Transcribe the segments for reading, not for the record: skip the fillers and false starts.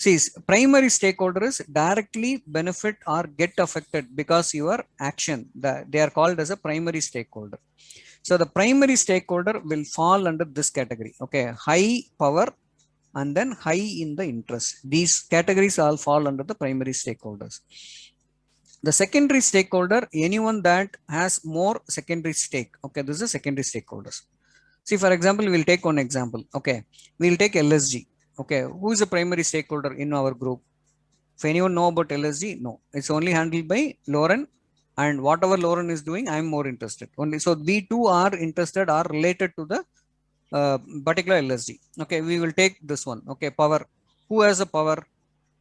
See, primary stakeholders directly benefit or get affected because your action. They are called as a primary stakeholder. So the primary stakeholder will fall under this category. Okay, high power and then high in the interest. These categories all fall under the primary stakeholders. The secondary stakeholder, anyone that has more secondary stake. Okay, this is secondary stakeholders. See, for example, we'll take one example. Okay, we'll take LSG. Okay, who is the primary stakeholder in our group? If anyone know about LSG, no, it's only handled by Lauren, and whatever Lauren is doing, I'm more interested only. So we two are interested or related to the particular LSG. Okay, we will take this one. Okay, power. Who has a power?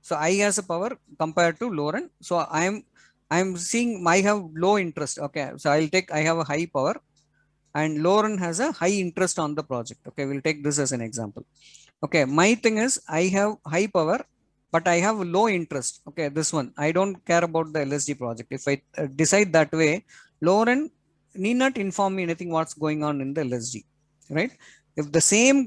So I has a power compared to Lauren. So I'm seeing I have low interest. Okay, so I'll take I have a high power, and Lauren has a high interest on the project. Okay, we'll take this as an example. Okay, my thing is I have high power, but I have low interest. Okay, this one I don't care about the LSD project. If I decide that way, Lauren need not inform me anything what's going on in the LSD, right? If the same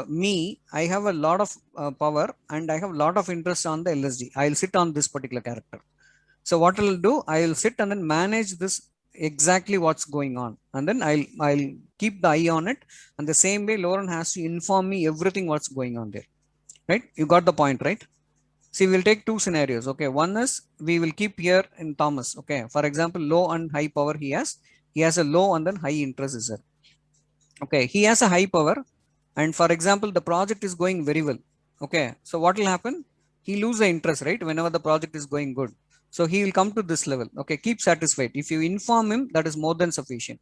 me, I have a lot of power and I have a lot of interest on the LSD, I'll sit on this particular character. So what I'll do, I'll sit and then manage this exactly what's going on, and then I'll keep the eye on it. And the same way, Lauren has to inform me everything what's going on there, right? You got the point, right? See, we'll take two scenarios. Okay, one is we will keep here in Thomas. Okay, for example, low and high power he has a low and then high interest is there. Okay, he has a high power, and for example, the project is going very well. Okay, so what will happen? He lose the interest, right? Whenever the project is going good, so he will come to this level. Okay, keep satisfied. If you inform him, that is more than sufficient,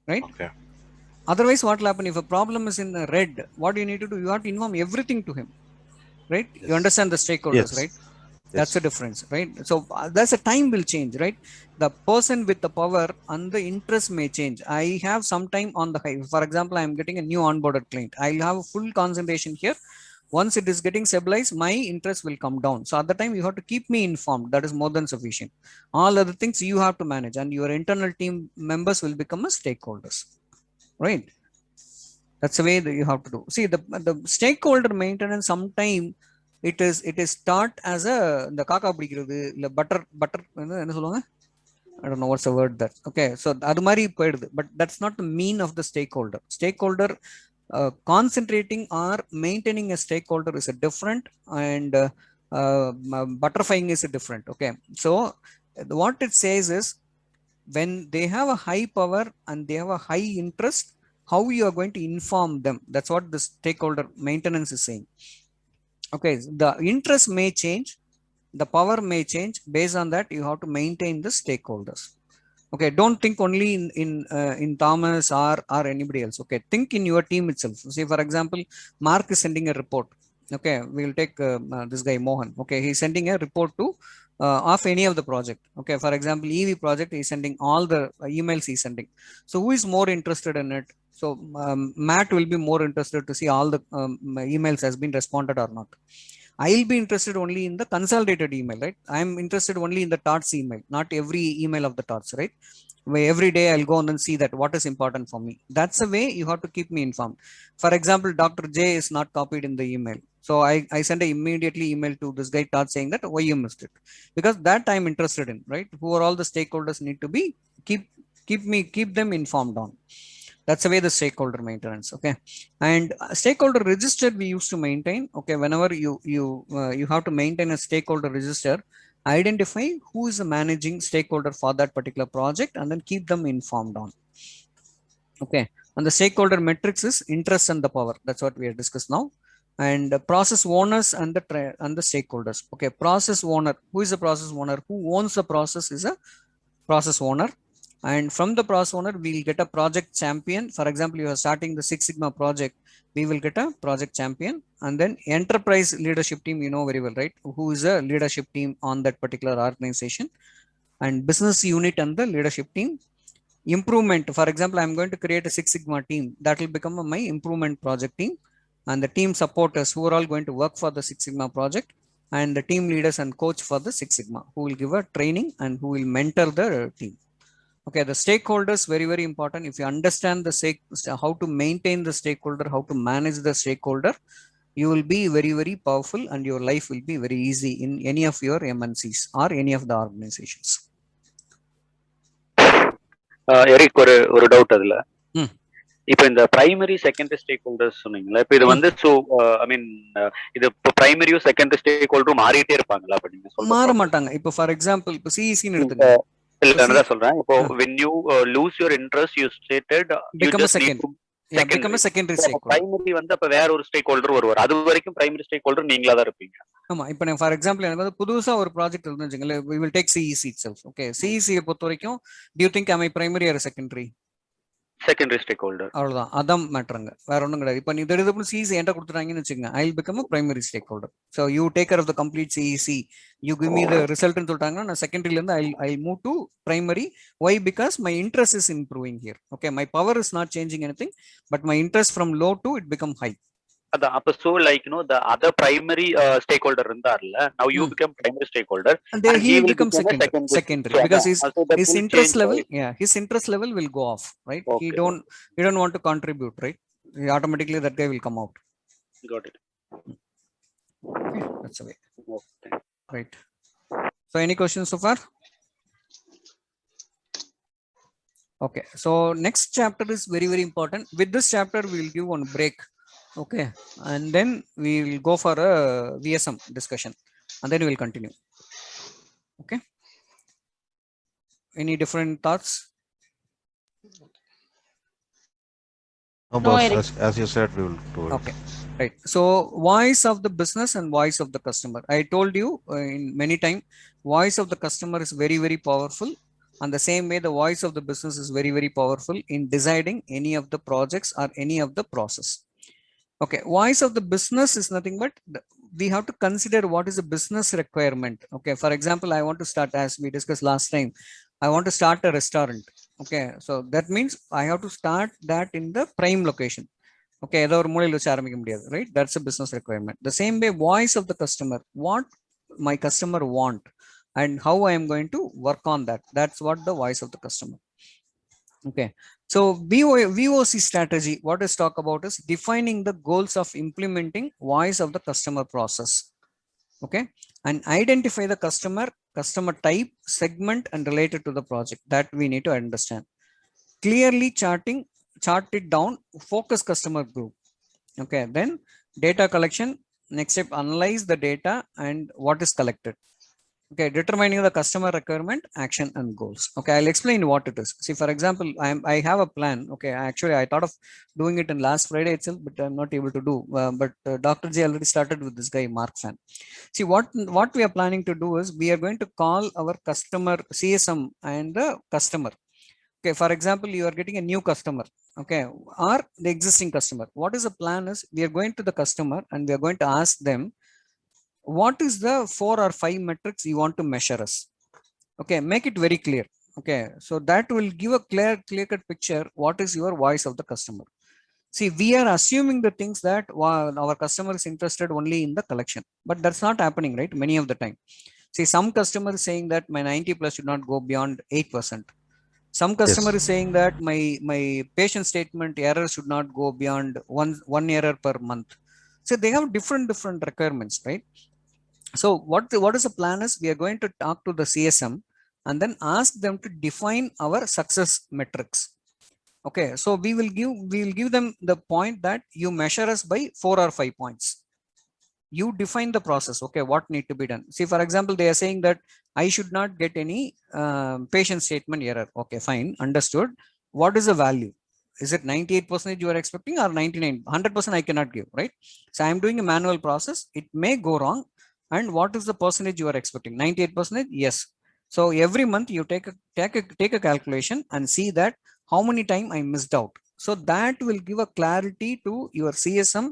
right? Okay. Otherwise, what will happen if a problem is in red? What do you need to do? You have to inform everything to him, right? You Yes. understand the stakeholders, Yes. right? That's Yes. the difference, right? So that's a time will change, right? The person with the power and the interest may change. I have some time on the high. For example, I'm getting a new onboarded client, I'll have full concentration here. Once it is getting stabilized, my interest will come down. So at the time, you have to keep me informed. That is more than sufficient. All other things you have to manage, and your internal team members will become a stakeholders, right? That's the way that you have to do. See, the stakeholder maintenance sometime it is taught as a the காக்கா பிடிக்கிறது இல்ல butter என்ன சொல்லுவாங்க? I don't know what's the word that. Okay, so அது மாதிரி போயிடுது. But that's not the mean of the stakeholder. Stakeholder concentrating or maintaining a stakeholder is a different, and butterflying is a different. Okay, so what it says is, when they have a high power and they have a high interest, how you are going to inform them. That's what the stakeholder maintenance is saying. Okay, the interest may change, the power may change. Based on that, you have to maintain the stakeholders. Okay, don't think only in Thomas or anybody else. Okay, think in your team itself. Say, for example, Mark is sending a report. Okay, we'll take this guy Mohan. Okay, he's sending a report to of any of the project. Okay, for example, EV project, he's sending all the emails he's sending. So who is more interested in it? So Matt will be more interested to see all the emails has been responded or not. I'll be interested only in the consolidated email, right? I'm interested only in the TOTS email, not every email of the TOTS, right? Where every day I'll go and see that what is important for me. That's the way you have to keep me informed. For example, Dr. J is not copied in the email. So I send a immediately email to this guy TOTS saying that why you missed it. Because that I'm interested in, right? Who are all the stakeholders need to be keep them informed on. That's the way the stakeholder maintenance. Okay, and stakeholder register we used to maintain. Okay, whenever you have to maintain a stakeholder register, identify who is the managing stakeholder for that particular project, and then keep them informed on. Okay, and the stakeholder metrics is interest and the power. That's what we have discussed now. And process owners and the stakeholders. Okay, process owner. Who is the process owner? Who owns the process is a process owner. And from the process owner, we'll get a project champion. For example, you are starting the Six Sigma project, we will get a project champion. And then enterprise leadership team, you know very well, right? Who is a leadership team on that particular organization. And business unit and the leadership team. Improvement, for example, I'm going to create a Six Sigma team. That will become my improvement project team. And the team supporters who are all going to work for the Six Sigma project. And the team leaders and coach for the Six Sigma, who will give a training and who will mentor the team. Okay, the stakeholders, very, very important. If you understand the how to maintain the stakeholder, how to manage the stakeholder, you will be very, very powerful and your life will be very easy in any of your MNCs or any of the organizations. Eric ஒரு doubt அதுல. இப்போ இந்த primary secondary stack holders சொன்னீங்களா, இப்போ இது வந்து so I மீன் இது இப்போ பிரைமரியும் செகண்டரி ஸ்டேக் ஹோல்டரும் மாறிட்டே இருப்பாங்களா? அப்ப நீங்க சொல்ற மாற மாட்டாங்க. இப்போ ஃபார் எக்ஸாம்பிள் இப்போ சிஇசின்னு எடுத்துங்க. இல்ல சொல்றேன், இப்போ when you lose your interest you stated you become a just second. need to Yeah, become a secondary stakeholder. Primary வந்து அப்ப வேற ஒரு ஸ்டேக் ஹோல்டர் வருவார், அது வரைக்கும் பிரைமரி ஸ்டேக் ஹோல்டர் நீங்களா தான் இருப்பீங்க. ஆமா, இப்போ நான் ஃபார் எக்ஸாம்பிள் எனக்கு வந்து புதுசா ஒரு ப்ராஜெக்ட் இருக்குன்னு வச்சுங்களேன், we will take CEC itself. Okay, CEC பொறுத்த வரைக்கும் do you think am I primary or secondary? Secondary stakeholder. அவ்வளவுதான், அதான் மேட்டருங்க, வேற ஒன்றும் கிடையாது. இப்போ நீ திடீர்னு சிஇசி என்கிட்ட கொடுத்துட்டாங்கன்னு வச்சுக்கோங்க, I will become primary stakeholder. So you take care of the complete CEC, you give me the ரிசல்ட்னு சொல்லிட்டாங்கன்னா நான் செகண்டரியில இருந்து I move to primary. Why? Because my interest is improving here. Okay, my power is not changing anything, but my interest from low to it become high. அதான் அப்ப so like you know the other primary stakeholder இருந்தார்ல, now you become primary stakeholder and then he will become secondary because his interest level, yeah, his interest level will go off, right? Okay. He don't want to contribute, right? Automatically that guy will come out. Got it. Okay, that's the way. Okay. Right. So any questions so far? Okay, so next chapter is very, very important. With this chapter we will give one break. Okay, and then we will go for a VSM discussion and then we will continue. Okay, any different thoughts? No, boss, as you said, we will do it. Okay, right. So voice of the business and voice of the customer. I told you in many time, voice of the customer is very, very powerful. And the same way the voice of the business is very, very powerful in deciding any of the projects or any of the process. Okay, voice of the business is nothing but we have to consider what is a business requirement. Okay, for example, I want to start, as we discussed last time, I want to start a restaurant. Okay, so that means I have to start that in the prime location. Okay, right? That's a business requirement. The same way, voice of the customer, what my customer want and how I am going to work on that. That's what the voice of the customer. Okay, so VOC strategy, what is talk about is defining the goals of implementing voice of the customer process. Okay, and identify the customer type, segment, and related to the project that we need to understand. Clearly chart it down, focus customer group. Okay, then data collection, next step, analyze the data and what is collected. Okay, determining the customer requirement, action, and goals. Okay, I'll explain what it is. See, for example, I have a plan. Okay, actually I thought of doing it in last Friday itself, but I'm not able to do. But Dr. J already started with this guy Mark Fan. See, what we are planning to do is we are going to call our customer CSM and the customer. Okay, for example, you are getting a new customer. Okay, or the existing customer. What is the plan is we are going to the customer and we are going to ask them, what is the 4 or 5 metrics you want to measure us? Okay, make it very clear. Okay, so that will give a clear cut picture what is your voice of the customer. See, we are assuming the things that our customer is interested only in the collection, but that's not happening, right? Many of the time, see, some customer is saying that my 90 plus should not go beyond 8%. Some customer is saying that my patient statement error should not go beyond one error per month. So they have different requirements, right? So what is the plan is we are going to talk to the CSM and then ask them to define our success metrics. Okay, so we will give them the point that you measure us by 4 or 5 points. You define the process. Okay, what need to be done? See, for example, they are saying that I should not get any patient statement error. Okay, fine, understood. What is the value? Is it 98% you are expecting or 99? 100% I cannot give, right? So I am doing a manual process. It may go wrong. And what is the percentage you are expecting? 98%? Yes. So every month you take a calculation and see that how many time I missed out. So that will give a clarity to your CSM,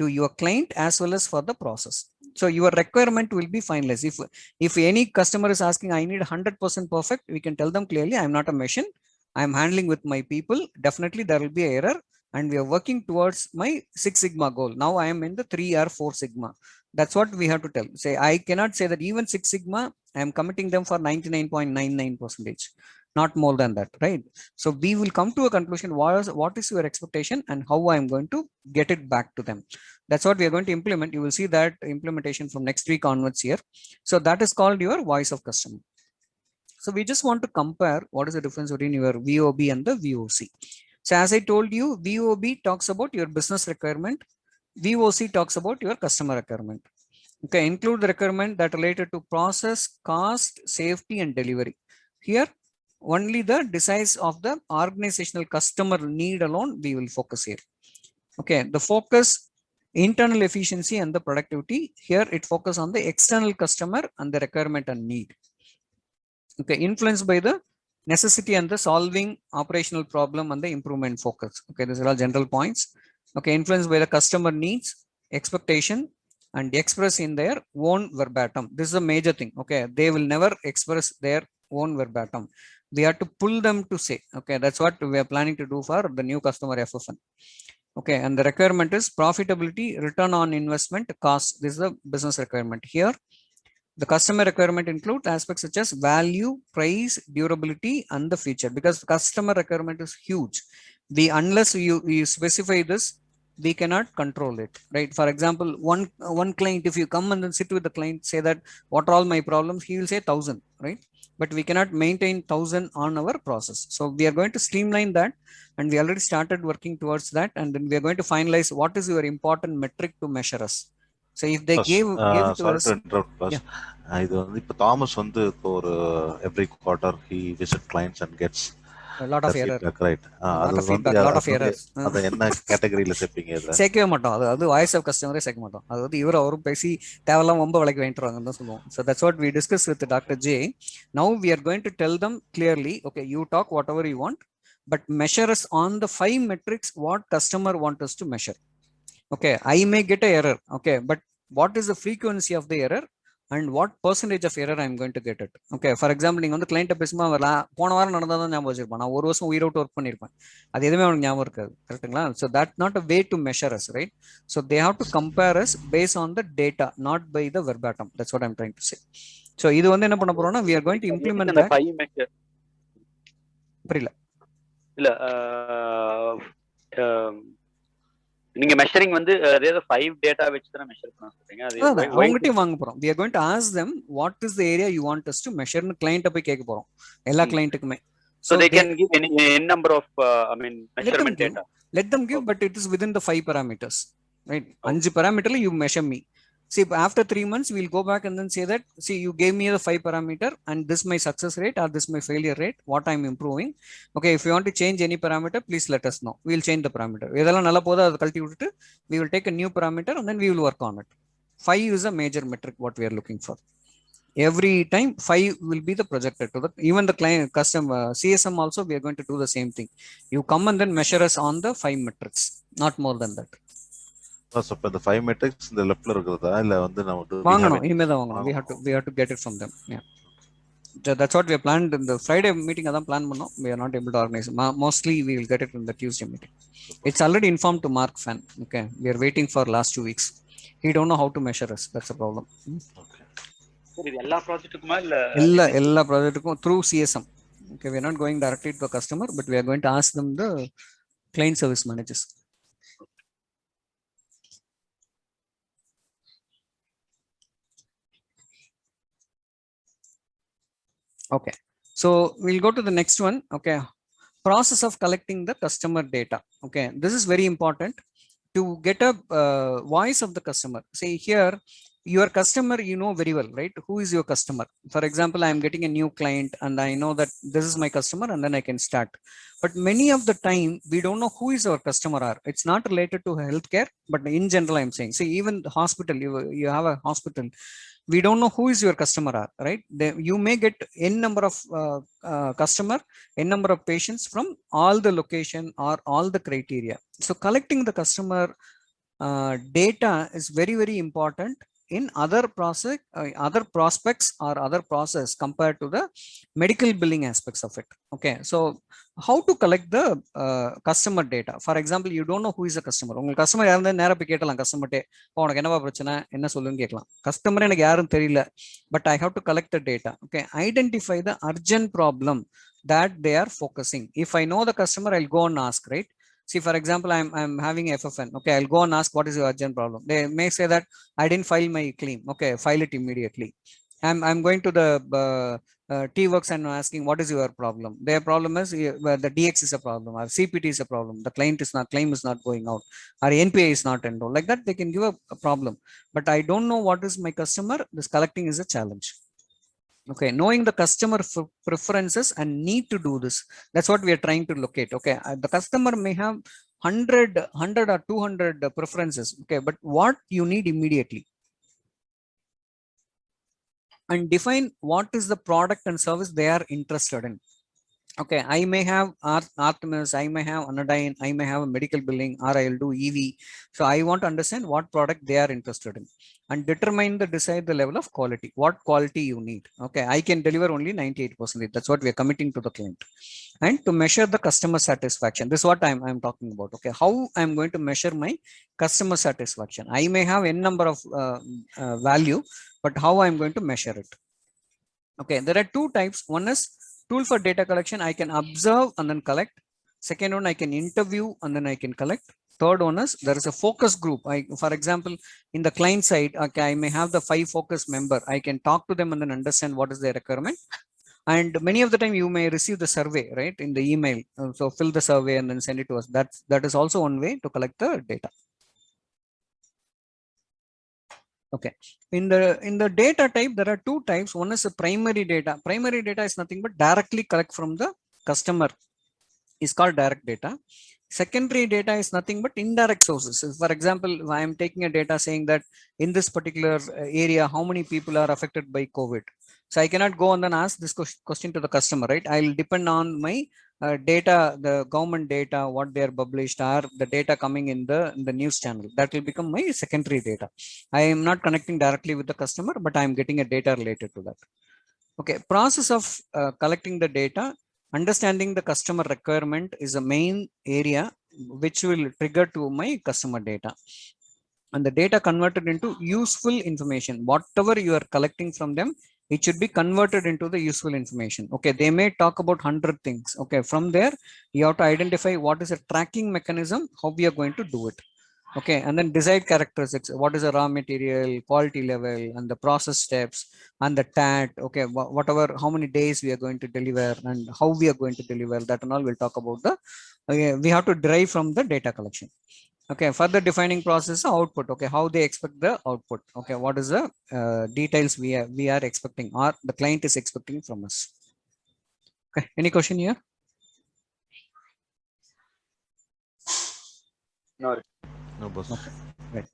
to your client, as well as for the process. So your requirement will be finalized. If any customer is asking, I need 100% perfect, we can tell them clearly, I'm not a machine. I'm handling with my people. Definitely there will be an error. And we are working towards my 6 Sigma goal. Now I am in the 3 or 4 Sigma. That's what we have to tell. Say, I cannot say that even 6 Sigma, I am committing them for 99.99%, not more than that, right? So we will come to a conclusion. What is your expectation and how I am going to get it back to them. That's what we are going to implement. You will see that implementation from next week onwards here. So that is called your voice of customer. So we just want to compare what is the difference between your VOB and the VOC. So as I told you, VOB talks about your business requirement. VOC talks about your customer requirement. Okay, include the requirement that related to process, cost, safety, and delivery. Here, only the desires of the organizational customer need alone we will focus here. Okay, the focus, internal efficiency and the productivity. Here it focus on the external customer and the requirement and need. Okay, influenced by the necessity and the solving operational problem and the improvement focus. Okay, these are all general points. Okay, influenced by the customer needs, expectation, and express in their own verbatim. This is a major thing. Okay, they will never express their own verbatim. We have to pull them to say. Okay, that's what we are planning to do for the new customer FFN. Okay, and the requirement is profitability, return on investment, cost. This is the business requirement. Here, the customer requirement include aspects such as value, price, durability, and the feature. Because the customer requirement is huge. Unless you specify this, we cannot control it, right? For example, one client, if you come and then sit with the client, say that what are all my problems, he will say 1,000, right? But we cannot maintain 1,000 on our process. So we are going to streamline that, and we already started working towards that. And then we are going to finalize what is your important metric to measure us. So if they gave it to sorry us, to interrupt, boss. இது வந்து இப்போ Thomas வந்து இப்போ ஒரு every quarter he visit clients and gets a lot of error, feedback, right? lot of feedback, lot of errors. அத என்ன கேட்டகரியில சேர்ப்பீங்க இத? சேர்க்கவே மாட்டோம். அது வாய்ஸ் ஆஃப் கஸ்டமரே சேர்க்க மாட்டோம். அது இவரும் அவரும் பேசி தேவையில்லாம ரொம்ப விலைக்கு வாங்கிட்டுருவாங்கன்னு தான் சொல்லுவோம். So that's what we discussed with Dr. J. Now we are going to tell them clearly, okay, you talk whatever you want, but measure us on the 5 metrics what customer want us to measure. Okay, I may get an error. Okay, but what is the frequency of the error and what percentage of error I'm going to get it? Okay, for example, நீங்க வந்து கிளையண்ட்டை பேசும்போது போன வாரம் நடந்ததான் ஞாபகம் வச்சிருப்பான். நான் ஒரு வருஷம் உயிரோட்டு ஒர்க் பண்ணியிருப்பேன். அது எதுவுமே அவனுக்கு ஞாபகம் இருக்காது. கரெக்டுங்களா? So that not a way to measure us, right? So they have to compare us base on the data, not by the verbatim. That's what I'm trying to say. So இது வந்து என்ன பண்ண போறோம்னா we are going to implement that. புரியல இல்ல நீங்க measuring வந்து அதாவது 5 டேட்டா வச்சு தான் மெஷர் பண்ண சொல்றீங்க. அது அவங்ககிட்டயும் வாங்க போறோம். we are going to ask them what is the area you want us to measure னு கிளையண்ட்ட போய் கேட்க போறோம், எல்லா கிளையண்ட்டுக்குமே. so they can give any number of measurement data. Let them give, but it is within the 5 parameters, right? 5 parameterல you measure me. See, after 3 months we'll go back and then say that, see, you gave me the 5 parameter and this my success rate or this my failure rate, what I'm improving. Okay, if you want to change any parameter, please let us know, we'll change the parameter. இதெல்லாம் நல்லா போதா அதை கழட்டி விட்டுட்டு we will take a new parameter and then we will work on it. 5 is a major metric what we are looking for. Every time 5 will be the projected to the, even the client customer CSM also we are going to do the same thing. You come and then measure us on the 5 metrics, not more than that. So for the 5 metrics இந்த லெஃப்ட்ல இருக்குதா இல்ல வந்து நம்ம வாங்கணும், இனிமே தான் வாங்கணும். we have to get it from them. Yeah, that's what we have planned. In the Friday meeting அதான் plan பண்ணோம். We are not able to organize. Mostly we will get it in the Tuesday meeting. It's already informed to Mark Fan. Okay, we are waiting for last 2 weeks. He don't know how to measure us. That's the problem. Okay, இது எல்லா ப்ராஜெக்ட்டுக்குமா இல்ல எல்லா ப்ராஜெக்ட்டுக்கும் through CSM. Okay, we are not going directly to the customer, but we are going to ask them the client service managers. Okay, so we'll go to the next one. Okay, process of collecting the customer data. Okay, this is very important to get a voice of the customer. See here, your customer you know very well, right? Who is your customer? For example, I am getting a new client and I know that this is my customer and then I can start. But many of the time we don't know who is our customer are. It's not related to healthcare, but in general I'm saying, see, even the hospital, you have a hospital, we don't know who is your customer are, right? You may get n number of customer, n number of patients from all the location or all the criteria. So collecting the customer data is very, very important in other process, other prospects or other process compared to the medical billing aspects of it. Okay, so how to collect the customer data? For example, you don't know who is a customer. உங்க customer யாருன்னு நேரா போய் கேட்டலாம். கஸ்டமர்ட்டே உனக்கு என்னவா பிரச்சனை, என்ன சொல்லுன்னு கேட்கலாம். கஸ்டமர் எனக்கு யாரும் தெரியல, but I have to collect the data. Okay, identify the urgent problem that they are focusing. If I know the customer, I'll go and ask, right? See, for example, I'm having FFN. Okay, I'll go and ask what is your urgent problem. They may say that I didn't file my claim. Okay, file it immediately. I'm going to the T-Works and asking what is your problem. Their problem is the DX is a problem, or CPT is a problem. The claim is not going out, or NPA is not enrolled. Like that, they can give a problem. But I don't know what is my customer. This collecting is a challenge. Okay, knowing the customer preferences and need to do this. That's what we are trying to locate. Okay, the customer may have 100 or 200 preferences. Okay, but what you need immediately, and define what is the product and service they are interested in. Okay, I may have Artemis, I may have Anodyne, I may have a medical billing, or I'll do EV. So I want to understand what product they are interested in and decide the level of quality, what quality you need. Okay, I can deliver only 98%. That's what we are committing to the client. And to measure the customer satisfaction, this is what I'm talking about. Okay, how I'm going to measure my customer satisfaction. I may have n number of value, but how I'm going to measure it. Okay, there are two types. One is tool for data collection. I can observe and then collect. Second one, I can interview and then I can collect. Third one is there is a focus group. For example, in the client side, okay, I may have the 5 focus member. I can talk to them and then understand what is their requirement. And many of the time you may receive the survey, right, in the email. So fill the survey and then send it to us. That is also one way to collect the data. Okay, in the data type, there are two types. One is a primary data. Primary data is nothing but directly collect from the customer, is called direct data. Secondary data is nothing but indirect sources. So for example, I am taking a data saying that in this particular area, how many people are affected by COVID. So I cannot go and then ask this question to the customer, right? I'll depend on my data, the government data, what they are published, or the data coming in the news channel. That will become my secondary data. I am not connecting directly with the customer, but I am getting a data related to that. Okay, process of collecting the data. Understanding the customer requirement is a main area which will trigger to my customer data. And the data converted into useful information. Whatever you are collecting from them, it should be converted into the useful information. Okay, they may talk about 100 things. Okay, from there, you have to identify what is a tracking mechanism, how we are going to do it. Okay, and then decide characteristics. What is the raw material, quality level, and the process steps, and the TAT. Okay, whatever, how many days we are going to deliver, and how we are going to deliver. That and all we'll talk about the. We have to derive from the data collection. Okay, further defining process output. Okay, how they expect the output. Okay, what is the details we are expecting, or the client is expecting from us. Okay, any question here? No. No, boss. Okay, right.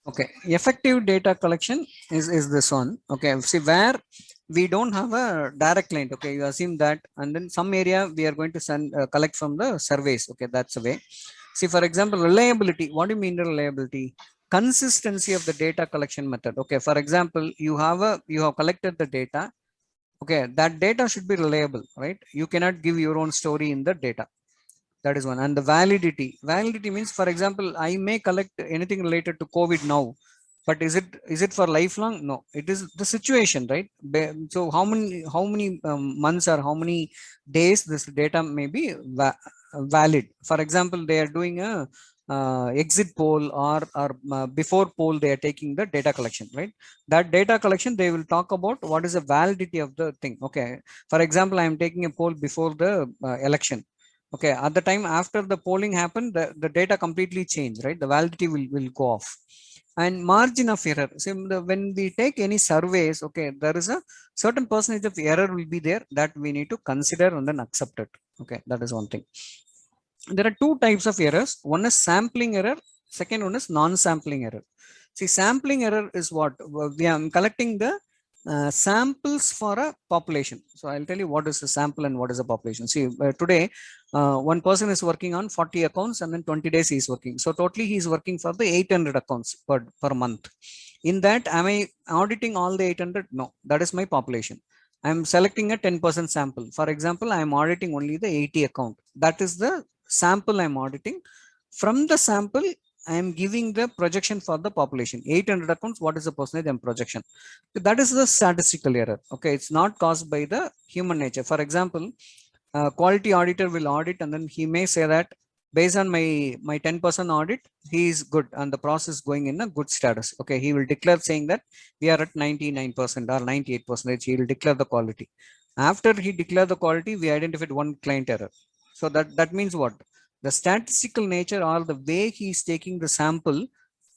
Okay, effective data collection is this one. Okay, see where we don't have a direct client. Okay, you assume that, and then some area we are going to send collect from the surveys. Okay, that's the way. See, for example, reliability. What do you mean reliability? Consistency of the data collection method. Okay, for example, you have collected the data. Okay, that data should be reliable, right? You cannot give your own story in the data. That is one. And the validity. Validity means, for example, I may collect anything related to COVID now, but is it for lifelong? No, it is the situation, right? So how many months or how many days this data may be valid? For example, they are doing a exit poll or before poll, they are taking the data collection, right? That data collection, they will talk about what is the validity of the thing. Okay, for example, I am taking a poll before the election. Okay, at the time after the polling happened, the data completely changed, right? The validity will go off. And margin of error. So when we take any surveys, okay, there is a certain percentage of error will be there that we need to consider and then accept it. Okay, that is one thing. There are two types of errors. One is sampling error. Second one is non-sampling error. See, sampling error is what we are collecting the samples for a population. So I'll tell you what is a sample and what is a population. See, today one person is working on 40 accounts and then 20 days he is working. So totally he is working for the 800 accounts per month. In that, am I auditing all the 800? No, that is my population. I'm selecting a 10% sample. For example, I'm auditing only the 80 account. That is the sample I'm auditing. From the sample, I am giving the projection for the population. 800 accounts, what is the percentage and projection? So that is the statistical error. Okay, it's not caused by the human nature. For example, quality auditor will audit and then he may say that based on my 10% audit, he is good and the process going in a good status. Okay, he will declare saying that we are at 99% or 98%. He will declare the quality. After he declared the quality, we identified one client error. So that means what? The statistical nature or the way he is taking the sample,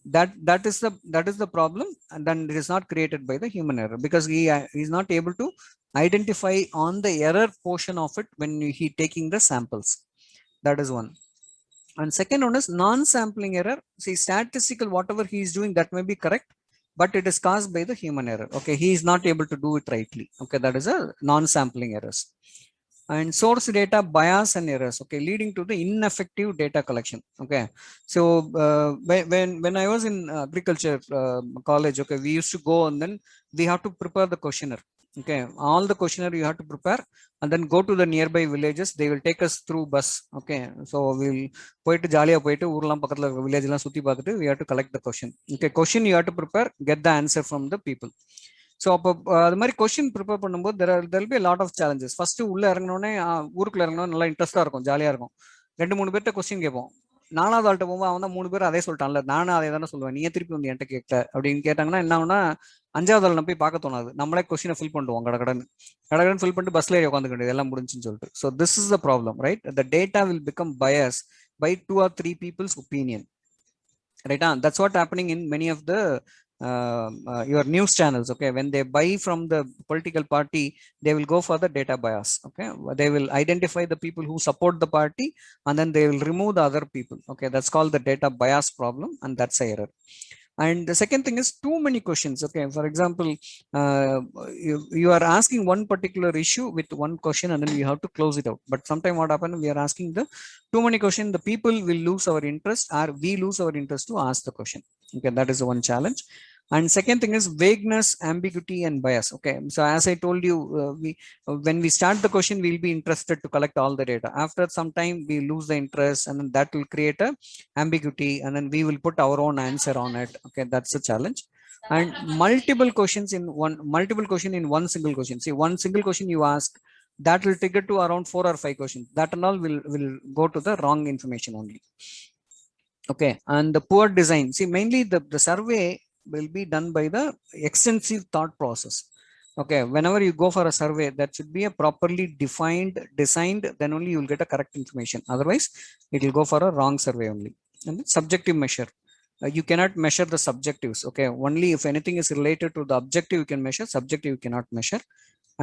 that is the problem, and then it is not created by the human error, because he is not able to identify on the error portion of it when he taking the samples. That is one. And second one is non-sampling error. See, statistical whatever he is doing, that may be correct, but it is caused by the human error. Okay, he is not able to do it rightly. Okay, that is a non-sampling errors. And source data bias and errors, okay, leading to the ineffective data collection. Okay, so when I was in agriculture college, okay, we used to go and then we have to prepare the questionnaire. Okay, all the questionnaire you have to prepare and then go to the nearby villages. They will take us through bus. Okay, so we'll போயிட்டு ஜாலியா போயிட்டு ஊர்லாம் பக்கத்துல இருக்க village எல்லாம் சுத்தி பார்த்துட்டு we have to collect the question. Okay, question you have to prepare, get the answer from the people. So அப்போ அது மாதிரி கொஸ்டின் ப்ரிப்பேர் பண்ணும்போது there be lot of challenges. First உள்ள இறங்கினோடனே ஊருக்குள்ள இறங்கினோம் நல்லா இன்ட்ரெஸ்டா இருக்கும், ஜாலியா இருக்கும். 2-3 பேர்ட்ட கொஸ்டின் கேட்போம். 4வது ஆள்கிட்ட போகும்போது அவன் தான் 3 பேர் அதே சொல்லிட்டான்ல, நானும் அதே தானே சொல்லுவேன், நீ திருப்பி வந்து என்கிட்ட கேட்கல அப்படின்னு கேட்டாங்கன்னா என்ன ஆகுனா 5வது ஆள் போய் பார்க்க தோணாது. நம்மளே கொஸ்டினை ஃபில் பண்ணுவோம், கடகடன் ஃபில் பண்ணிட்டு பஸ்ல ஏறி உட்காந்துக்க வேண்டியது, எல்லாம் முடிஞ்சுன்னு சொல்லிட்டு. So this is the problem, right? The data will become bias by 2 or 3 people's opinion, right? That's what happening in many of the your news channels. Okay, when they buy from the political party, they will go for the data bias. Okay, they will identify the people who support the party and then they will remove the other people. Okay, that's called the data bias problem, and that's an error. And the second thing is too many questions. Okay, for example, you are asking one particular issue with one question and then you have to close it out. But sometimes what happens, we are asking the too many questions, the people will lose our interest or we lose our interest to ask the question. Okay, that is one challenge. And second thing is vagueness, ambiguity, and bias. Okay, so as I told you, when we start the question, we'll be interested to collect all the data. After some time, we lose the interest, and then that will create a ambiguity, and then we will put our own answer on it. Okay, that's a challenge. And multiple question in one single question. See, one single question you ask, that will trigger to around 4 or 5 questions. That and all will go to the wrong information only. Okay, and the poor design. See, mainly the survey will be done by the extensive thought process. Okay, whenever you go for a survey, that should be a properly designed, then only you will get a correct information. Otherwise, it will go for a wrong survey only. And subjective measure. You cannot measure the subjectives. Okay, only if anything is related to the objective you can measure, subjective you cannot measure.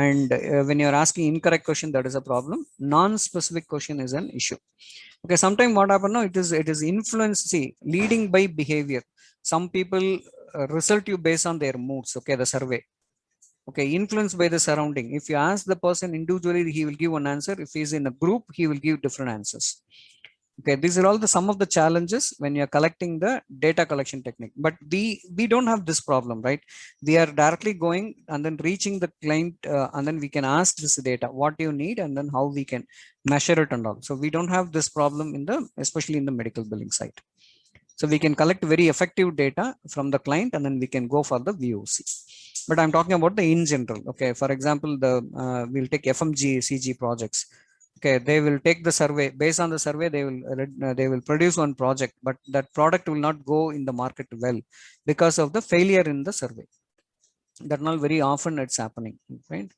And when you are asking incorrect question, that is a problem. Non-specific question is an issue. Okay, sometimes what happens now, it is influence. See, leading by behavior. Some people result you based on their moods. Okay, the survey. Okay, influenced by the surrounding. If you ask the person individually, he will give one answer. If he is in a group, he will give different answers. Okay, these are all some of the challenges when you are collecting the data collection technique. But we don't have this problem, right? We are directly going and then reaching the client, and then we can ask this data, what you need, and then how we can measure it and all. So we don't have this problem especially in the medical billing side. So we can collect very effective data from the client and then we can go for the VOC. But I'm talking about the in general. Okay, for example, we'll take FMCG projects. Okay, they will take the survey. Based on the survey, they will produce one project, but that product will not go in the market well because of the failure in the survey. That not very often it's happening, right?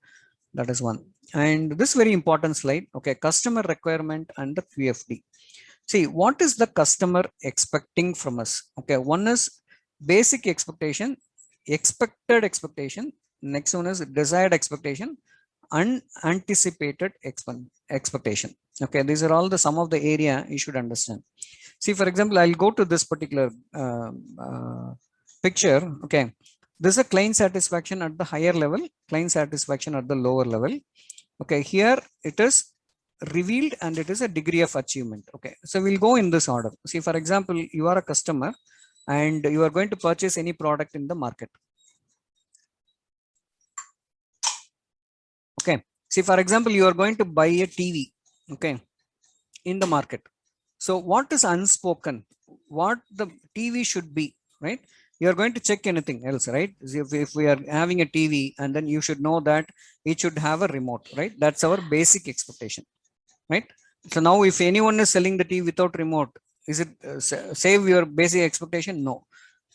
That is one. And this very important slide. Okay, customer requirement and the QFD. See, what is the customer expecting from us? Okay, one is basic expectation, expected expectation. Next one is desired expectation, unanticipated expectation. Okay, these are all some of the area you should understand. See, for example, I'll go to this particular picture. Okay, this is a client satisfaction at the higher level, client satisfaction at the lower level. Okay, here it is revealed and it is a degree of achievement. Okay, so we'll go in this order. See, for example, you are a customer and you are going to purchase any product in the market. Okay, see, for example, you are going to buy a TV, okay, in the market. So what is unspoken, what the TV should be, right? You are going to check anything else, right? If we are having a TV, and then you should know that it should have a remote, right? That's our basic expectation, right? So now if anyone is selling the TV without remote, is it save your basic expectation? No.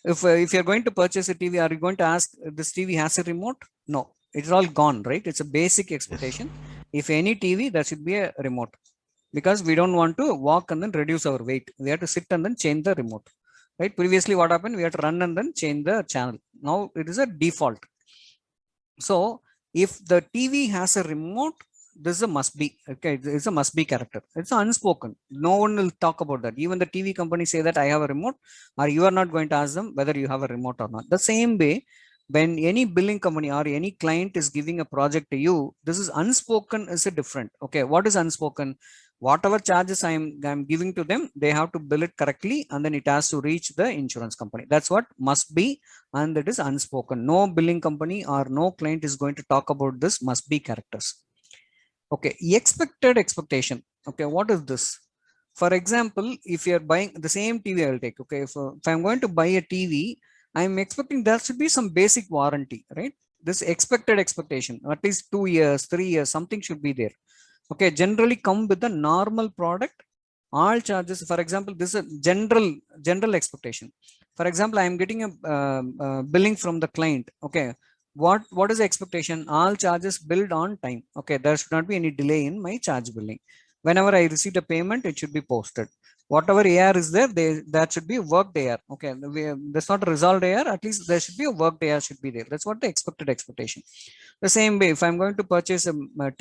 If you're going to purchase a TV, are you going to ask this TV has a remote? No, it's all gone, right? It's a basic expectation. If any TV, there should be a remote, because we don't want to walk and then reduce our weight. We have to sit and then change the remote, right? Previously what happened, we have to run and then change the channel. Now it is a default. So if the TV has a remote, this is a must be. Okay, it's a must be character. It's unspoken. No one will talk about that. Even the TV company say that I have a remote, or you are not going to ask them whether you have a remote or not. The same way, when any billing company or any client is giving a project to you, this is unspoken, is a different. Okay, what is unspoken? Whatever charges I'm giving to them, they have to bill it correctly, and then it has to reach the insurance company. That's what must be, and it is unspoken. No billing company or no client is going to talk about this must be characters. Okay, expected expectation. Okay, what is this? For example, if you're buying the same TV, I'll take. Okay, if I'm going to buy a TV, I'm expecting there should be some basic warranty, right? This expected expectation, at least 2 years, 3 years, something should be there. Okay, generally come with the normal product, all charges. For example, this is a general expectation. For example, I am getting a billing from the client. Okay, what is the expectation? All charges billed on time. Okay, there should not be any delay in my charge billing. Whenever I receive the payment, it should be posted. Whatever AR is there, that should be worked AR. Okay, that's not resolved AR. At least there should be a worked AR should be there. That's what the expected expectation. The same way, if I'm going to purchase a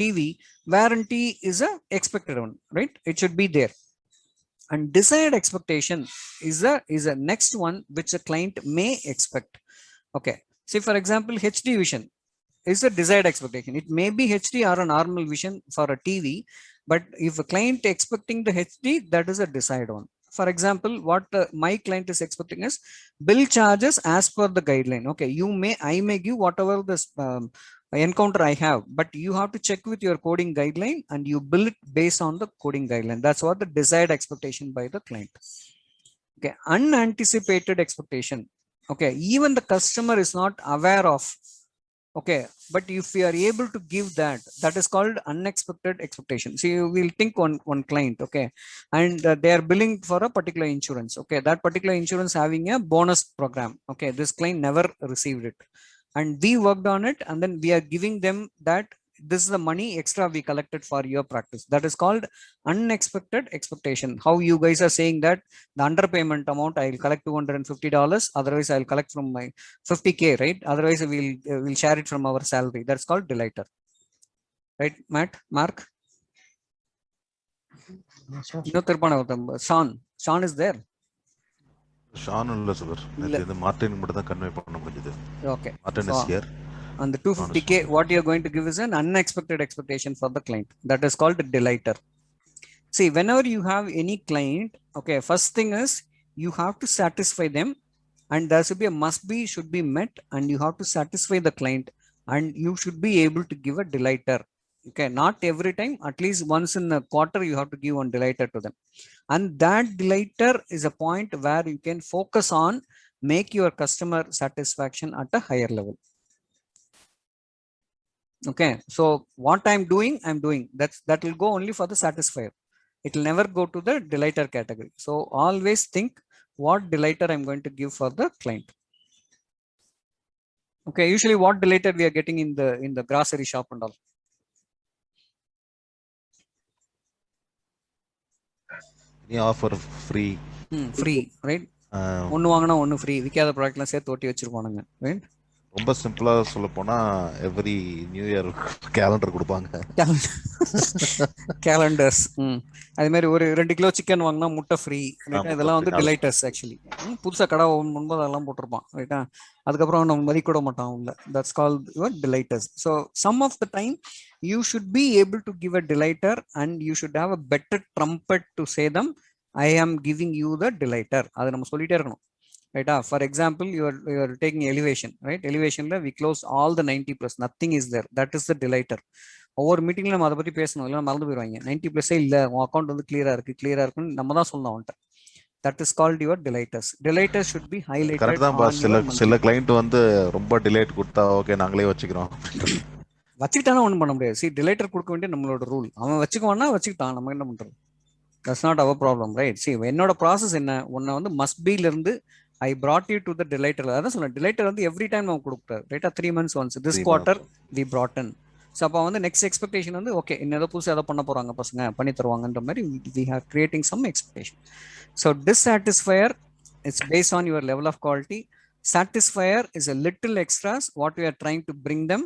TV, warranty is a expected one, right? It should be there. And desired expectation is a next one which a client may expect. Okay, see, for example, HD vision is a desired expectation. It may be HD or a normal vision for a TV, but if a client expecting the HD, that is a desired one. For example, what my client is expecting is bill charges as per the guideline. Okay, I may give whatever this encounter I have, but you have to check with your coding guideline and you bill it based on the coding guideline. That's what the desired expectation by the client. Okay, unanticipated expectation. Okay, even the customer is not aware of. Okay, but if we are able to give that, that is called unexpected expectation. See, we'll think one client. Okay, and they are billing for a particular insurance. Okay, that particular insurance having a bonus program. Okay, this client never received it, and we worked on it, and then we are giving them that this is the money extra we collected for your practice. That is called unexpected expectation. How you guys are saying that the underpayment amount I'll collect $250, otherwise I'll collect from my 50K, right? Otherwise we'll share it from our salary. That's called delighter, right? Mark, Sean is there. Sean இல்ல sir, இந்த Martin மட்டும் தான் convey பண்ண முடியுது. Okay, Martin is here. And the 250K, what you're going to give is an unexpected expectation for the client. That is called a delighter. See, whenever you have any client, okay, first thing is you have to satisfy them, and there should be a must be should be met, and you have to satisfy the client, and you should be able to give a delighter. Okay, not every time, at least once in a quarter you have to give one delighter to them, and that delighter is a point where you can focus on make your customer satisfaction at a higher level. Okay, so what I'm doing that will go only for the satisfier. It will never go to the delighter category. So always think what delighter I'm going to give for the client. Okay, usually what delighter we are getting in the grocery shop and all. Any offer free? Free, right? ஒன்னு வாங்கினா ஒன்னு free. விக்காத ப்ராடக்ட்லாம் சேர்த்து ஒட்டி வச்சிருப்பானுங்க, right? ரொம்ப சிம்பிளா சொல்ல போனா every new year calendar கொடுப்பாங்க. கேலண்டர்ஸ். அதே மாதிரி ஒரு 2 கிலோ சிக்கன் வாங்கினா முட்டை ஃப்ரீ. இதெல்லாம் வந்து டிலைட்டர்ஸ். ஆக்சுவலி புதுசா கடை முன்பது அதெல்லாம் போட்டிருப்பான், ரைட்டா? அதுக்கப்புறம் நம்ம மதிக்க கூட மாட்டான் உள்ள. That's called your delighters. So some of the time you should be able to give a delighter, and you should have a better trumpet to say them, I am giving you the delighter. அது நம்ம சொல்லிட்டே இருக்கணும், ரைட்டா? For example, you are taking elevation, right? Elevationல we close all the 90+, nothing is there. That is the delighter. ஒவ்வொரு மீட்டிங்ல நம்ம அதை பத்தி பேசணும், இல்லை மறந்து போயிடுவாங்க. 90+ இல்ல, உன் அக்கௌண்ட் வந்து கிளியரா இருக்குன்னு நம்ம தான் சொல்லணும் அவன்கிட்ட. That is called your delighters. Delighters should be highlighted. Correct தான் பாஸ். சில கிளையண்ட் வந்து ரொம்ப டிலைட் கொடுத்தா ஓகே நாங்களே வச்சுக்கிறோம். வச்சுக்கிட்டானா ஒன்றும் பண்ண முடியாது. See, டிலைட்டர் கொடுக்க வேண்டிய நம்மளோட ரூல். அவன் வச்சுக்குவானா வச்சுக்கிட்டான், நம்ம என்ன பண்றது? That's not our problem, right? See, என்னோட ப்ராசஸ் என்ன, உன்னை வந்து மஸ்ட் பீல இருந்து ஐ brought you to the டிலைட்டர். அதான் சொல்றேன், டிலைட்டர் வந்து எவ்ரி டைம் நம்ம கொடுக்குறாரு, ரைட்டா? 3 months once. This 3 quarter months. We brought in. So அப்போ வந்து நெக்ஸ்ட் எக்ஸ்பெக்டேஷன் வந்து ஓகே, இன்னும் ஏதோ புதுசாக ஏதோ பண்ண போறாங்க பசங்க, பண்ணி தருவாங்கன்ற மாதிரி we are creating some expectation. So dissatisfier it's based on your level of quality. Satisfier is a little extras what we are trying to bring them,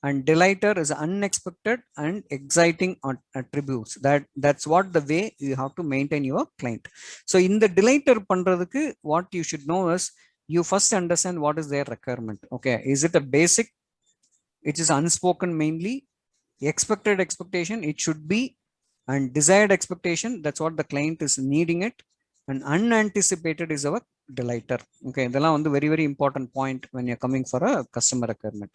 and delighter is unexpected and exciting attributes. That's what the way you have to maintain your client. So in the delighter பண்றதுக்கு what you should know is you first understand what is their requirement. Okay, is it a basic, it is unspoken mainly, expected expectation it should be, and desired expectation, that's what the client is needing it, and unanticipated is our delighter. Okay, இதெல்லாம் வந்து very very important point when you're coming for a customer requirement.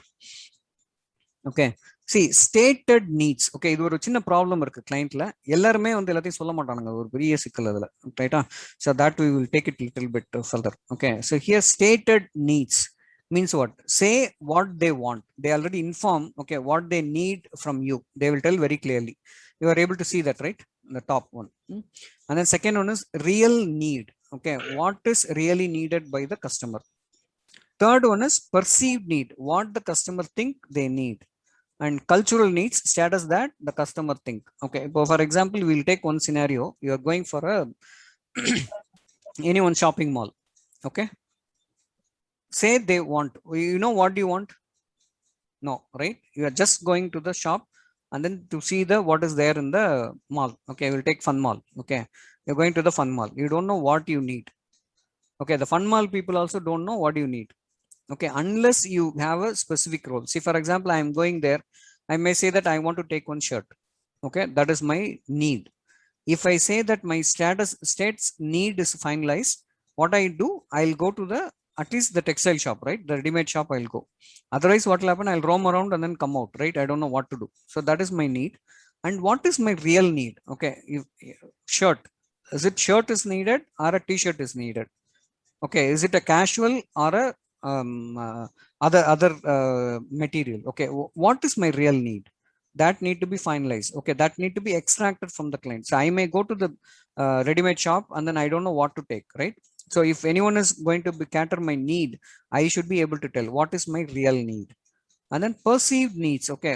Okay, see, stated needs. Okay, இது ஒரு சின்ன problem இருக்கு கிளைண்ட்ல. எல்லாருமே வந்து எல்லாத்தையும் சொல்ல மாட்டானுங்க, ஒரு பெரிய சிக்கல் அதுல, ரைட்டா? So that we will take it little bit further. Okay, so here stated needs means what? Say what they want. They already inform, okay, what they need from you. They will tell very clearly. You are able to see that, right? The top one. And then second one is real need. Okay, what is really needed by the customer. Third one is perceived need, what the customer think they need. And cultural needs, status that the customer think. Okay, so for example, we'll take one scenario. You are going for a any one shopping mall. Okay, say they want, you know what do you want? No, right? You are just going to the shop and then to see the what is there in the mall. Okay, we'll take fun mall. Okay, you're going to the fun mall, you don't know what you need. Okay, the fun mall people also don't know what you need. Okay, unless you have a specific role. See, for example, I am going there, I may say that I want to take one shirt. Okay, that is my need. If I say that my state's need is finalized, what I do, I'll go to the at least the textile shop, right? The ready-made shop I'll go. Otherwise, what will happen? I'll roam around and then come out, right? I don't know what to do. So that is my need. And what is my real need? Okay, if shirt, is it shirt is needed or a t-shirt is needed? Okay, is it a casual or a other material? Okay, what is my real need? That need to be finalized. Okay, that need to be extracted from the client. So I may go to the ready-made shop and then I don't know what to take, right? So if anyone is going to cater my need, I should be able to tell what is my real need. And then perceived needs. Okay,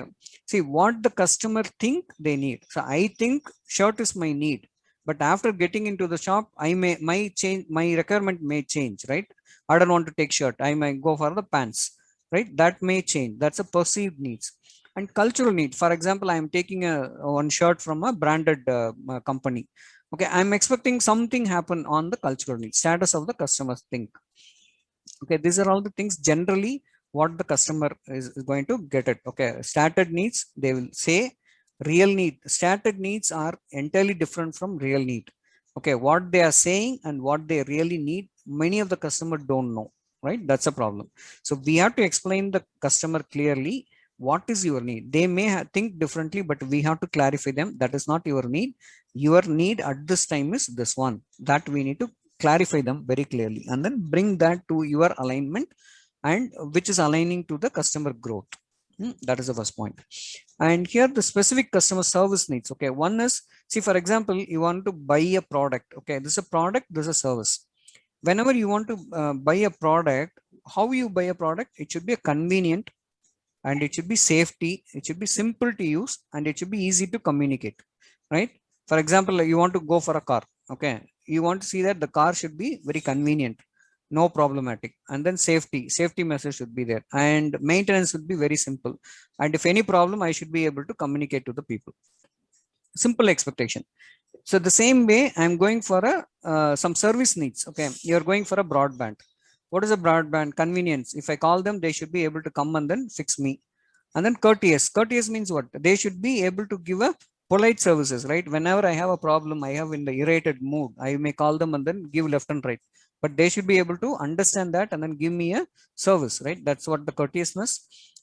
see what the customer think they need. So I think shirt is my need, but after getting into the shop, I may change, my requirement may change, right? I don't want to take shirt, I might go for the pants, right? That may change. That's a perceived needs. And cultural need, for example, I am taking one shirt from a branded company. Okay, I'm expecting something happen on the cultural need, status of the customer think. Okay, these are all the things generally what the customer is going to get it. Okay, stated needs, they will say. Real need, stated needs are entirely different from real need. Okay, what they are saying and what they really need, many of the customer don't know, right? That's a problem. So we have to explain the customer clearly what is your need. They may think differently, but we have to clarify them. That is not your need. Your need at this time is this one. That we need to clarify them very clearly and then bring that to your alignment, and which is aligning to the customer growth. That is the first point. And here the specific customer service needs. Okay, one is, see, for example, you want to buy a product. Okay, this is a product, this is a service. Whenever you want to buy a product, how you buy a product, it should be a convenient, and it should be safety, it should be simple to use, and it should be easy to communicate, right? For example, you want to go for a car. Okay, you want to see that the car should be very convenient, no problematic, and then safety message should be there, and maintenance should be very simple, and if any problem, I should be able to communicate to the people. Simple expectation. So the same way, I'm going for a some service needs. Okay, you're going for a broadband. What is a broadband? Convenience. If I call them, they should be able to come and then fix me. And then courteous means what? They should be able to give a polite services, right? Whenever I have a problem, I have in the irritated mood, I may call them and then give left and right, but they should be able to understand that and then give me a service, right? That's what the courteousness.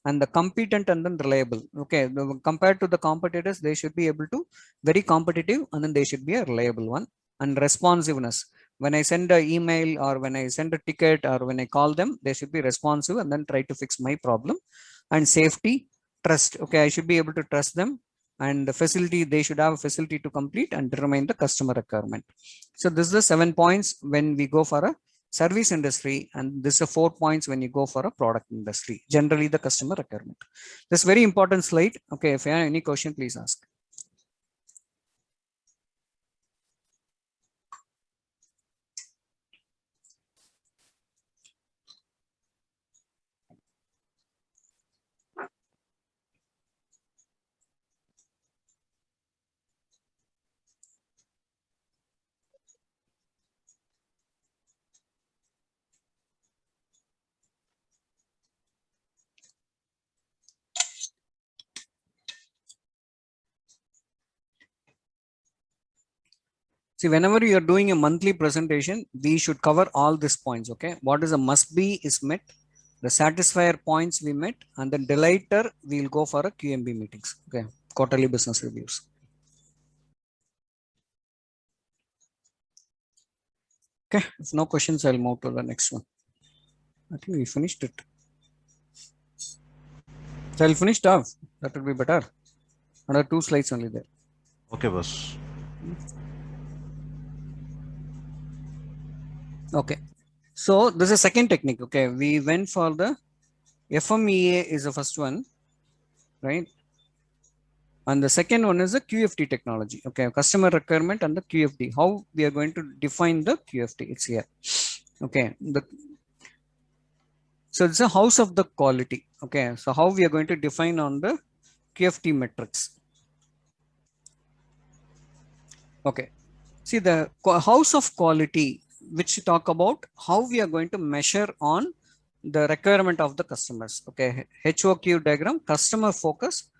And the competent and then reliable. Okay, compared to the competitors, they should be able to very competitive, and then they should be a reliable one. And responsiveness, when I send an email or when I send a ticket or when I call them, they should be responsive and then try to fix my problem. And safety, trust. Okay, I should be able to trust them, and the facility, they should have a facility to complete and determine the customer requirement. So this is the 7 points when we go for a service industry, and this is the 4 points when you go for a product industry, generally the customer requirement. This very important slide. Okay, if you have any question, please ask. See, whenever you are doing a monthly presentation, we should cover all these points. Okay, what is a must be is met, the satisfier points we met, and the delighter we'll go for a QMB meetings. Okay, quarterly business reviews. Okay, if no questions, I'll move to the next one. I think we finished it. So I'll finish it off. That would be better. Another 2 slides only there. Okay, boss. Okay, so this is a second technique. Okay, we went for the FMEA is the first one, right? And the second one is the QFT technology. Okay, customer requirement and the QFT. How we are going to define the QFT? It's here. Okay, so it's a house of the quality. Okay, so how we are going to define on the QFT metrics? Okay, see the house of quality, which talk about how we are going to measure on the requirement of the customers. Okay, HOQ diagram, customer focus.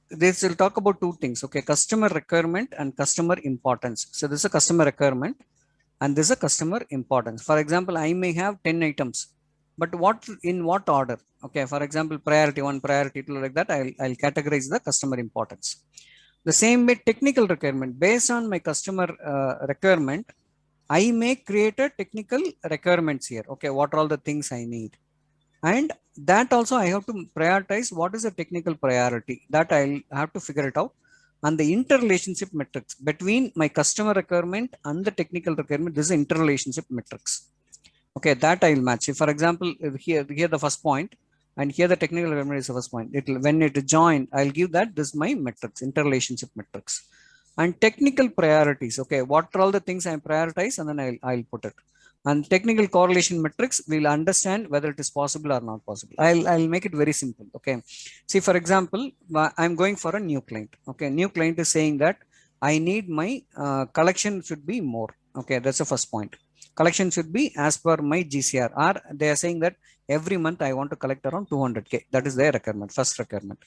This will talk about 2 things. Okay, customer requirement and customer importance. So this is a customer requirement and this is a customer importance. For example, I may have 10 items, but in what order? Okay, for example, priority 1, priority 2, like that, I'll categorize the customer importance. The same way, technical requirement, based on my customer requirement, I may create a technical requirements here. Okay, what are all the things I need? And that also I have to prioritize what is the technical priority, that I'll have to figure it out. And the interrelationship metrics between my customer requirement and the technical requirement, this is interrelationship metrics. Okay, that I'll match. If, for example, here the first point, and here the technical requirement is the first point. When it join, I'll give that this is my metrics, interrelationship metrics. And technical priorities. Okay, what are all the things I prioritize, and then I'll put it. And technical correlation metrics, we'll understand whether it is possible or not possible. I'll make it very simple. Okay, see, for example, I'm going for a new client. Okay, new client is saying that I need my collection should be more. Okay, that's the first point. Collection should be as per my GCR, or they are saying that every month I want to collect around 200K. That is their requirement, first requirement.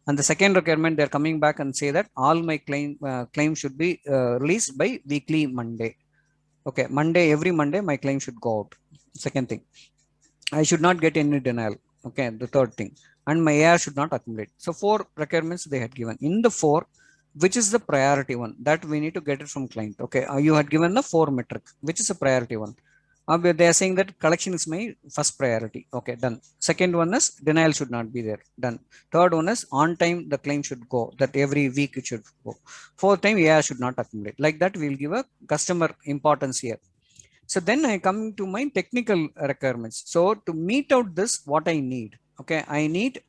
And the second requirement, they're coming back and say that all my claim should be released by weekly Monday. Okay, every Monday my claim should go out. Second thing, I should not get any denial. Okay, the third thing, and my AR should not accumulate. So 4 requirements they had given. In the 4, which is the priority one, that we need to get it from client. Okay, you had given the 4 metric, which is a priority one. They are saying that collection is my first priority. Okay, done. Second one is denial should not be there. Done. Third one is on time the claim should go, that every week it should go. Fourth time, AR should not accumulate. Like that, we'll give a customer importance here. So then I come to my technical requirements. So to meet out this, what I need. Okay, I need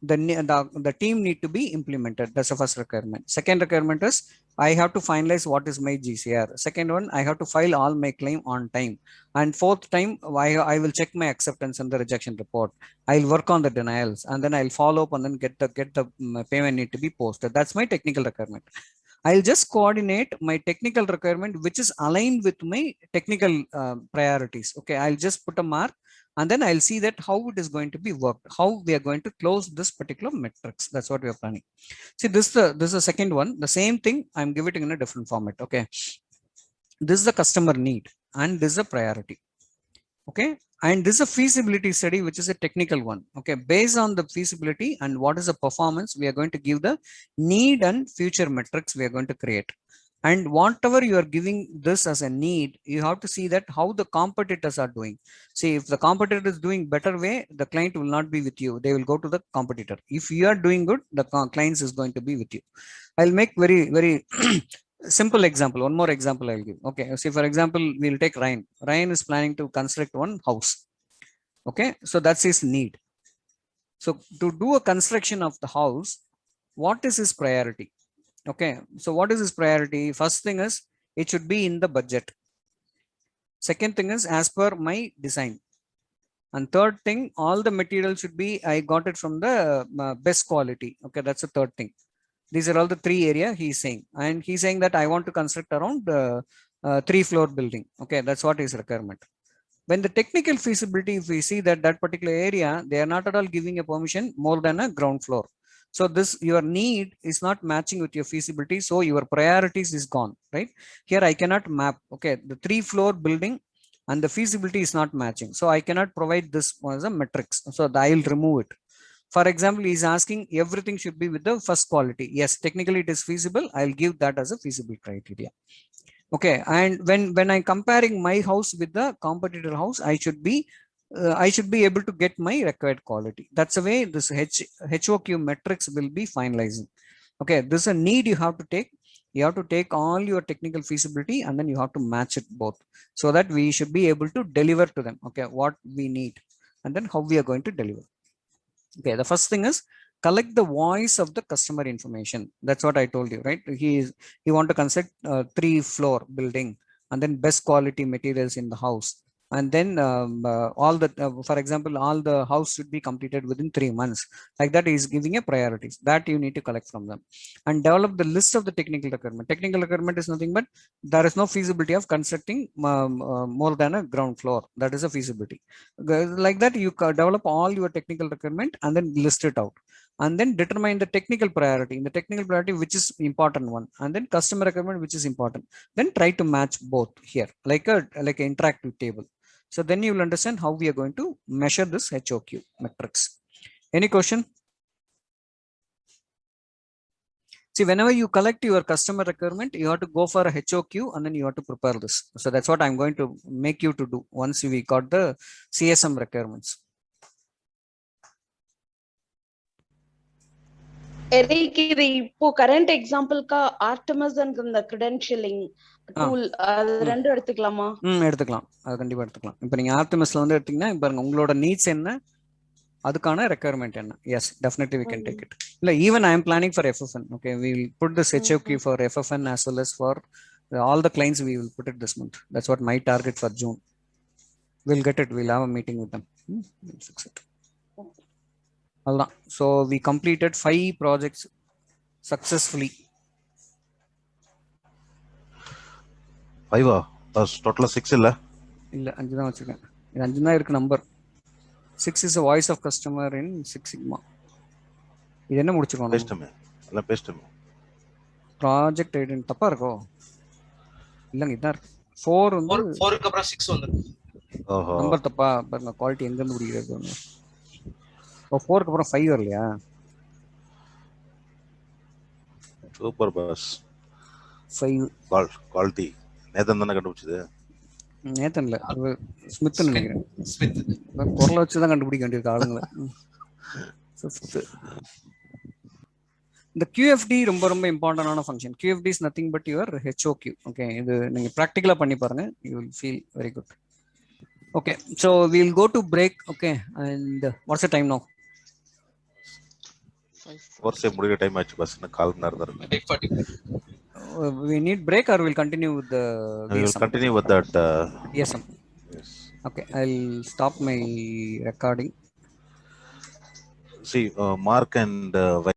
the team need to be implemented. That's the first requirement. Second requirement is I have to finalize what is my GCR. Second one, I have to file all my claim on time. And fourth time, I will check my acceptance and the rejection report. I'll work on the denials, and then I'll follow up and then get the payment need to be posted. That's my technical requirement. I'll just coordinate my technical requirement, which is aligned with my technical priorities. Okay, I'll just put a mark, and then I'll see that how it is going to be worked, how we are going to close this particular metrics. That's what we are planning. See, this is the second one. The same thing I'm giving it in a different format. Okay, this is the customer need, and this is a priority. Okay, and this is a feasibility study, which is a technical one. Okay, based on the feasibility and what is the performance, we are going to give the need and future metrics we are going to create. And whatever you are giving this as a need, you have to see that how the competitors are doing. See, if the competitor is doing better way, the client will not be with you. They will go to the competitor. If you are doing good, the clients is going to be with you. I'll make very simple example. One more example I'll give. Okay. See, for example, we'll take Ryan. Ryan is planning to construct one house. Okay. So that's his need. So to do a construction of the house, what is his priority? Okay, so what is his priority? First thing is it should be in the budget. Second thing is as per my design. And third thing, all the material should be, I got it from the best quality. Okay, that's the third thing. These are all the three area he's saying. And he's saying that I want to construct around 3-floor building. Okay, that's what his requirement. When the technical feasibility, if we see that that particular area, they are not at all giving a permission more than a ground floor. So this, your need is not matching with your feasibility. So your priorities is gone, right? Here I cannot map, okay, the 3-floor building and the feasibility is not matching. So I cannot provide this as a metrics. So I will remove it. For example, he's asking everything should be with the first quality. Yes, technically it is feasible. I'll give that as a feasible criteria. Okay, and when I'm comparing my house with the competitor house, I should be able to get my required quality. That's the way this HOQ metrics will be finalizing. Okay, this is a need you have to take. You have to take all your technical feasibility and then you have to match it both so that we should be able to deliver to them. Okay, what we need and then how we are going to deliver. Okay, the first thing is collect the voice of the customer information. That's what I told you, right? He want to construct a 3-floor building and then best quality materials in the house. And then all the, for example, all the house should be completed within 3 months. Like that is giving a priorities that you need to collect from them and develop the list of the technical requirement. Technical requirement is nothing but there is no feasibility of constructing more than a ground floor. That is a feasibility. Like that, you develop all your technical requirement and then list it out and then determine the technical priority. In the technical priority, which is important one, and then customer requirement, which is important. Then try to match both here, like an interactive table. So then you will understand how we are going to measure this HOQ metrics. Any question? See, whenever you collect your customer requirement, you have to go for a HOQ and then you have to prepare this. So that's what I'm going to make you to do once we got the CSM requirements. Eric, இது இப்போ current எக்ஸாம்பிள்க்கு Artemis and இந்த கிரெடென்ஷியலிங் tool அது ரெண்டு எடுத்துக்கலாமா? எடுத்துக்கலாம், அது கண்டிப்பா எடுத்துக்கலாம். இப்போ நீங்க ஆர்டெமிஸ்ல வந்து எடுத்தீங்கன்னா பாருங்க உங்களோட நீட்ஸ் என்ன, அதுக்கான ரெக்யர்மெண்ட் என்ன. Yes, definitely we can take it. இல்ல, even I am planning for FFN. Okay, we will put this HOQ for FFN as well as for all the clients. We will put it this month. That's what my target for June. We'll get it. We'll have a meeting with them. We'll fix it. So we completed 5 projects successfully. 5 total 6 இல்ல 5 தான் வச்சிருக்கேன். இது 5 தான் இருக்கு number. 6 is a voice of customer in Six Sigma. இது என்ன முடிச்சிரோம்? பேஸ்டமே project identity தப்பா இருக்கோ? இல்லங்க, இதான் இருக்கு. 4 வந்து 4 க்கு அப்புறம் 6 வந்திருக்கு. ஓஹோ, நம்பர் தப்பா பாருங்க. குவாலிட்டி எங்க இருந்து முடிக்கிறது? 4 க்கு அப்புறம் 5 வரலையா? Super pass. 5 குவாலிட்டி நேதன் தான கண்டுபிடிச்சது? நேதன் இல்ல, ஸ்மித் நினைக்கிறேன். ஸ்மித் குரலை வச்சு தான் கண்டுபிடிக்க வேண்டியிருக்கு ஆளுங்களை. 5th இந்த QFD ரொம்ப ரொம்ப இம்பார்ட்டன்டான function. QFD is nothing but your HOQ. Okay, இது நீங்க ப்ராக்டிகலா பண்ணி பாருங்க. You will feel very good. Okay, so we'll go to break. Okay, and what's the time now? Work முடிய டைம் ஆச்சு பாஸ். இன்னும் 1/4 மணி நேரம் தான் இருக்கு. 8:40. We need break or we'll continue with the We will continue with that. Yes. Okay, I'll stop my recording. See, Mark and